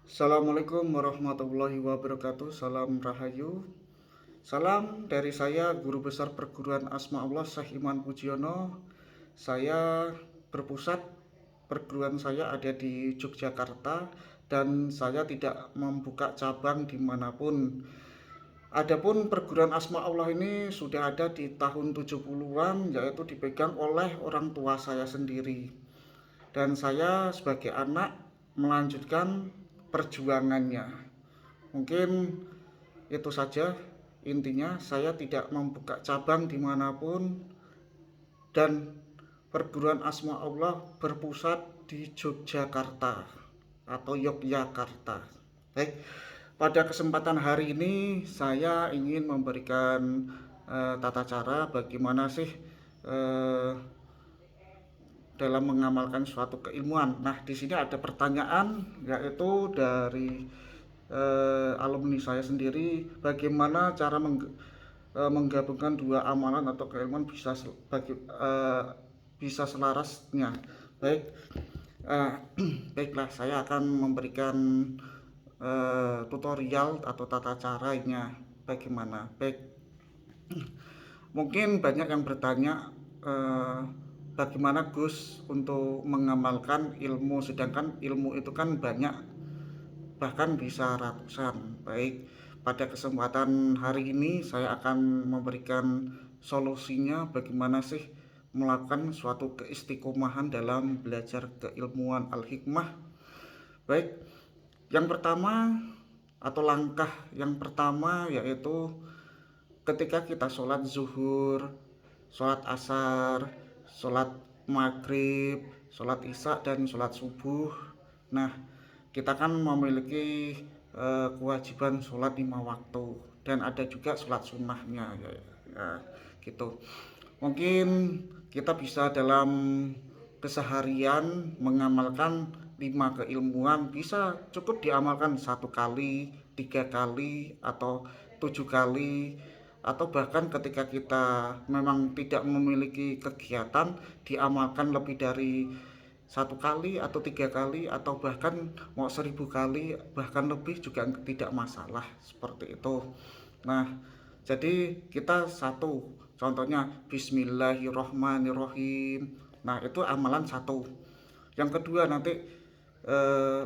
Assalamualaikum warahmatullahi wabarakatuh. Salam Rahayu. Salam dari saya, Guru Besar Perguruan Asma Allah Syekh Iman Pujiono. Saya berpusat, perguruan saya ada di Yogyakarta, dan saya tidak membuka cabang dimanapun. Adapun perguruan Asma Allah ini sudah ada di tahun 70-an, yaitu dipegang oleh orang tua saya sendiri. Dan saya sebagai anak melanjutkan perjuangannya. Mungkin itu saja intinya. Saya tidak membuka cabang dimanapun, dan perguruan Asma Allah berpusat di Yogyakarta atau Yogyakarta. Baik, pada kesempatan hari ini saya ingin memberikan tata cara bagaimana sih eh, dalam mengamalkan suatu keilmuan. Nah, di sini ada pertanyaan, yaitu dari alumni saya sendiri, bagaimana cara menggabungkan dua amalan atau keilmuan bisa selarasnya. Baik, eh, baiklah, saya akan memberikan tutorial atau tata caranya bagaimana. Baik, mungkin banyak yang bertanya, bagaimana Gus untuk mengamalkan ilmu, sedangkan ilmu itu kan banyak, bahkan bisa ratusan. Baik, pada kesempatan hari ini saya akan memberikan solusinya bagaimana sih melakukan suatu keistiqomahan dalam belajar keilmuan al-hikmah. Baik, yang pertama atau langkah yang pertama yaitu ketika kita sholat zuhur, sholat asar, sholat maghrib, sholat isya, dan sholat subuh. Nah, kita kan memiliki kewajiban sholat 5 waktu, dan ada juga sholat sunnahnya, ya, gitu. Mungkin kita bisa dalam keseharian mengamalkan 5 keilmuan, bisa cukup diamalkan 1 kali, 3 kali, atau 7 kali, atau bahkan ketika kita memang tidak memiliki kegiatan, diamalkan lebih dari 1 kali atau 3 kali, atau bahkan mau 1000 kali, bahkan lebih juga tidak masalah seperti itu. Nah, jadi kita satu, contohnya Bismillahirrohmanirrohim. Nah, itu amalan satu. Yang kedua nanti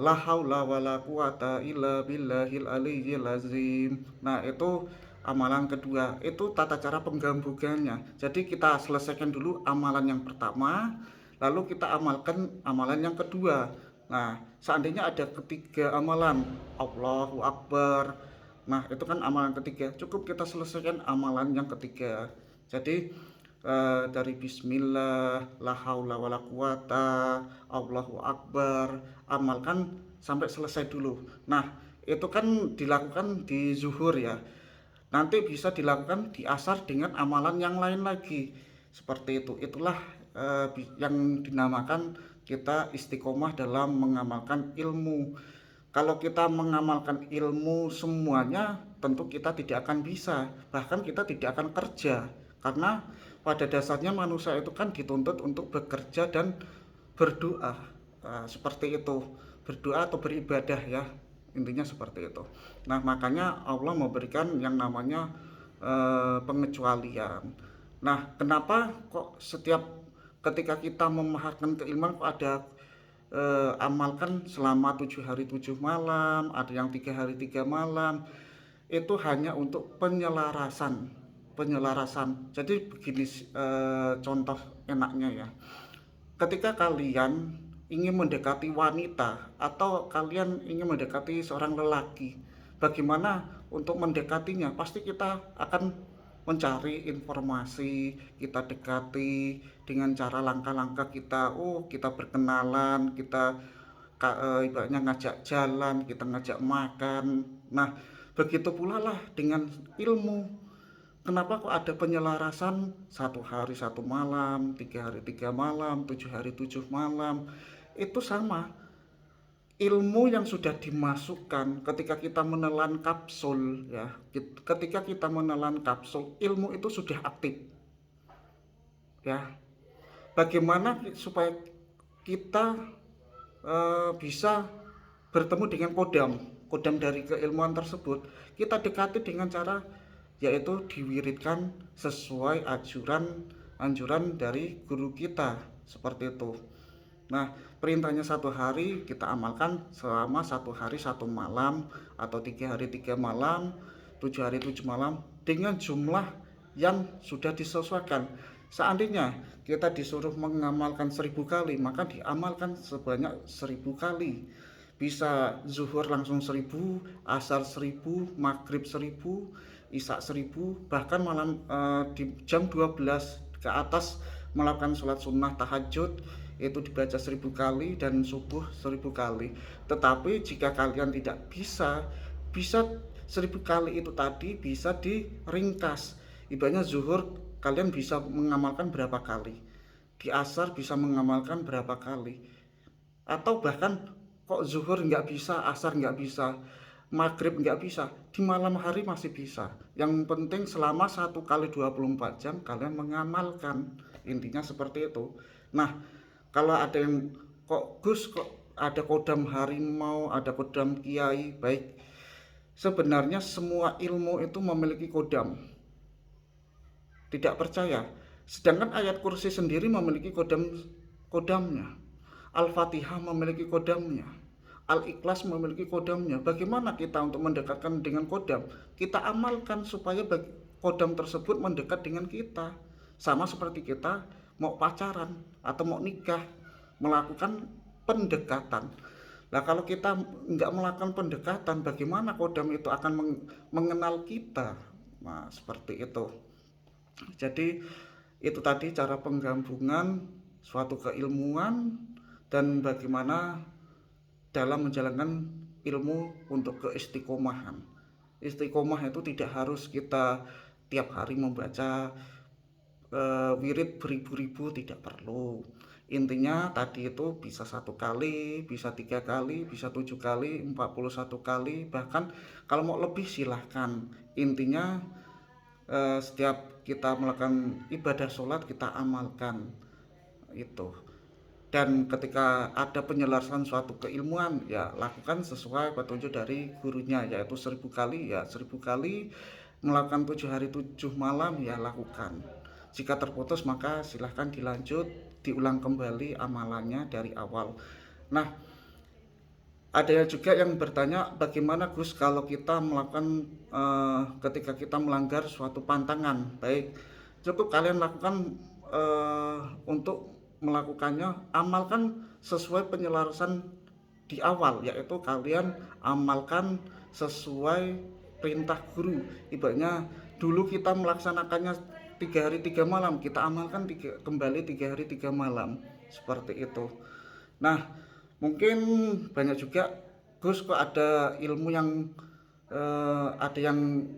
la haula wala quwata illa billahil aliyyil azim. Nah, itu amalan kedua. Itu tata cara penggabungannya. Jadi kita selesaikan dulu amalan yang pertama, lalu kita amalkan amalan yang kedua. Nah, seandainya ada ketiga amalan, Allahu Akbar. Nah, itu kan amalan ketiga. Cukup kita selesaikan amalan yang ketiga. Jadi dari bismillah, la haula wala quwata, Allahu akbar, amalkan sampai selesai dulu. Nah, itu kan dilakukan di zuhur ya. Nanti bisa dilakukan di asar dengan amalan yang lain lagi. Seperti itu. Itulah yang dinamakan kita istiqomah dalam mengamalkan ilmu. Kalau kita mengamalkan ilmu semuanya, tentu kita tidak akan bisa, bahkan kita tidak akan kerja, karena pada dasarnya manusia itu kan dituntut untuk bekerja dan berdoa. Seperti itu, berdoa atau beribadah ya, intinya seperti itu. Nah, makanya Allah memberikan yang namanya pengecualian. Nah, kenapa kok setiap ketika kita memahamkan keilmuan kok ada amalkan selama 7 hari 7 malam, ada yang 3 hari 3 malam, itu hanya untuk penyelarasan. Jadi begini, contoh enaknya ya, ketika kalian ingin mendekati wanita atau kalian ingin mendekati seorang lelaki, bagaimana untuk mendekatinya? Pasti kita akan mencari informasi, kita dekati dengan cara langkah-langkah kita. Kita berkenalan, kita ibaratnya ngajak jalan, kita ngajak makan. Nah, begitu pula lah dengan ilmu. Kenapa kok ada penyelarasan 1 hari 1 malam, 3 hari 3 malam, 7 hari 7 malam? Itu sama, ilmu yang sudah dimasukkan ketika kita menelan kapsul ya. Ketika kita menelan kapsul, ilmu itu sudah aktif ya. Bagaimana supaya kita bisa bertemu dengan kodam dari keilmuan tersebut, kita dekati dengan cara yaitu diwiridkan sesuai anjuran dari guru kita, seperti itu. Nah, perintahnya 1 hari kita amalkan selama 1 hari 1 malam, atau 3 hari 3 malam, 7 hari 7 malam, dengan jumlah yang sudah disesuaikan. Seandainya kita disuruh mengamalkan 1000 kali, maka diamalkan sebanyak 1000 kali. Bisa zuhur langsung 1000, asar 1000, maghrib 1000, isya 1000, bahkan malam di jam 12 ke atas melakukan sholat sunnah tahajud itu dibaca 1000 kali, dan subuh 1000 kali. Tetapi jika kalian tidak bisa 1000 kali itu tadi bisa diringkas. Ibaratnya zuhur kalian bisa mengamalkan berapa kali, di asar bisa mengamalkan berapa kali, atau bahkan kok zuhur nggak bisa, asar nggak bisa, maghrib nggak bisa, di malam hari masih bisa. Yang penting selama 1 kali 24 jam kalian mengamalkan, intinya seperti itu. Nah, kalau ada yang kok Gus kok ada kodam harimau, ada kodam kiai, baik, sebenarnya semua ilmu itu memiliki kodam. Tidak percaya? Sedangkan ayat kursi sendiri memiliki kodamnya. Al-Fatihah memiliki kodamnya. Al-Ikhlas memiliki kodamnya. Bagaimana kita untuk mendekatkan dengan kodam? Kita amalkan supaya kodam tersebut mendekat dengan kita. Sama seperti kita mau pacaran atau mau nikah, melakukan pendekatan. Nah, kalau kita nggak melakukan pendekatan, bagaimana kodam itu akan mengenal kita? Nah, seperti itu. Jadi itu tadi cara penggabungan suatu keilmuan dan bagaimana dalam menjalankan ilmu untuk keistiqomahan. Istiqomah itu tidak harus kita tiap hari membaca wirid beribu-ribu, tidak perlu. Intinya tadi itu bisa 1 kali, bisa 3 kali, bisa 7 kali, 41 kali, bahkan kalau mau lebih silahkan. Intinya setiap kita melakukan ibadah sholat kita amalkan itu. Dan ketika ada penyelarasan suatu keilmuan, ya lakukan sesuai petunjuk dari gurunya, yaitu 1000 kali, ya 1000 kali. Melakukan 7 hari 7 malam, ya lakukan. Jika terputus maka silahkan dilanjut, diulang kembali amalannya dari awal. Nah, ada juga yang bertanya, bagaimana Gus kalau kita melakukan ketika kita melanggar suatu pantangan. Baik, cukup kalian lakukan untuk melakukannya, amalkan sesuai penyelarasan di awal, yaitu kalian amalkan sesuai perintah guru. Ibaratnya dulu kita melaksanakannya 3 hari 3 malam, kita amalkan kembali 3 hari 3 malam, seperti itu. Nah, mungkin banyak juga, Gus kok ada ilmu yang ada yang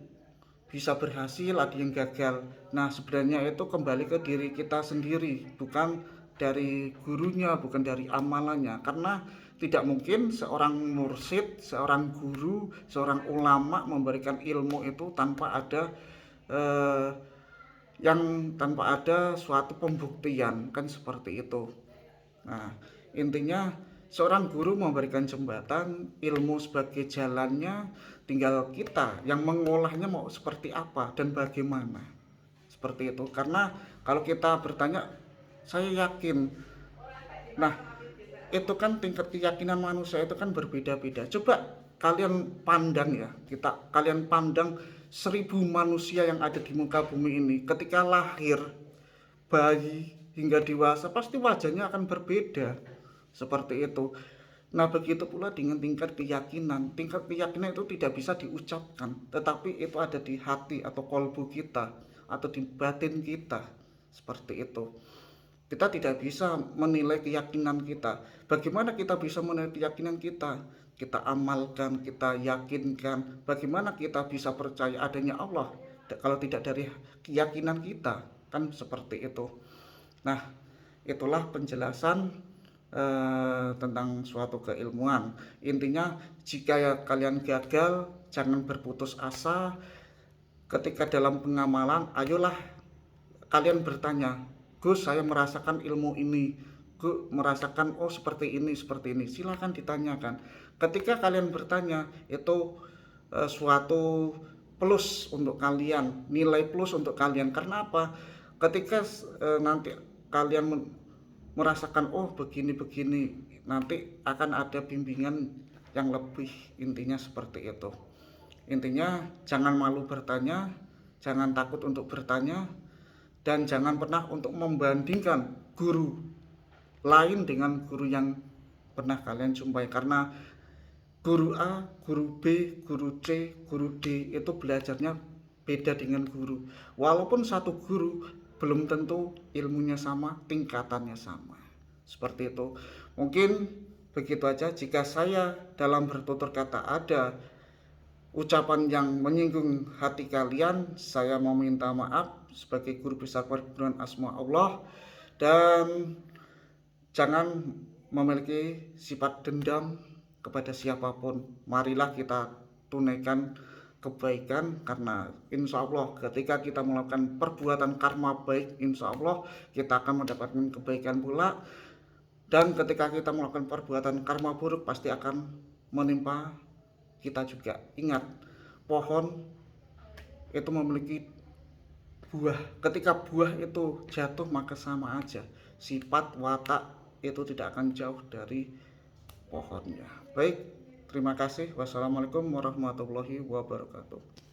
bisa berhasil, ada yang gagal. Nah, sebenarnya itu kembali ke diri kita sendiri, bukan dari gurunya, bukan dari amalannya. Karena tidak mungkin seorang mursyid, seorang guru, seorang ulama memberikan ilmu itu tanpa ada eh, tanpa ada suatu pembuktian, kan seperti itu. Nah, intinya seorang guru memberikan jembatan, ilmu sebagai jalannya, tinggal kita yang mengolahnya mau seperti apa dan bagaimana. Seperti itu. Karena kalau kita bertanya, saya yakin. Nah, itu kan tingkat keyakinan manusia itu kan berbeda-beda. Coba kalian pandang ya, kalian pandang 1000 manusia yang ada di muka bumi ini, ketika lahir, bayi hingga dewasa, pasti wajahnya akan berbeda, seperti itu. Nah, begitu pula dengan tingkat keyakinan. Tingkat keyakinan itu tidak bisa diucapkan, tetapi itu ada di hati atau kolbu kita, atau di batin kita, seperti itu. Kita tidak bisa menilai keyakinan kita. Bagaimana kita bisa menilai keyakinan kita? Kita amalkan, kita yakinkan. Bagaimana kita bisa percaya adanya Allah kalau tidak dari keyakinan kita? Kan seperti itu. Nah, itulah penjelasan tentang suatu keilmuan. Intinya, jika kalian gagal, jangan berputus asa. Ketika dalam pengamalan, ayolah kalian bertanya, Gus, saya merasakan ilmu ini, Gus merasakan, oh seperti ini, silakan ditanyakan. Ketika kalian bertanya, itu suatu plus untuk kalian, nilai plus untuk kalian. Karena apa? Ketika nanti kalian merasakan oh begini-begini, nanti akan ada bimbingan yang lebih, intinya seperti itu. Intinya jangan malu bertanya, jangan takut untuk bertanya, dan jangan pernah untuk membandingkan guru lain dengan guru yang pernah kalian jumpai. Karena guru A, guru B, guru C, guru D itu belajarnya beda dengan guru. Walaupun satu guru, belum tentu ilmunya sama, tingkatannya sama. Seperti itu. Mungkin begitu aja. Jika saya dalam bertutur kata ada ucapan yang menyinggung hati kalian, saya mau minta maaf sebagai guru besar perguruan Asma Allah. Dan jangan memiliki sifat dendam kepada siapapun. Marilah kita tunaikan kebaikan, karena insya Allah ketika kita melakukan perbuatan karma baik, insya Allah kita akan mendapatkan kebaikan pula. Dan ketika kita melakukan perbuatan karma buruk, pasti akan menimpa kita juga. Ingat, pohon itu memiliki buah. Ketika buah itu jatuh, maka sama aja sifat watak itu tidak akan jauh dari pohonnya. Baik, terima kasih. Wassalamualaikum warahmatullahi wabarakatuh.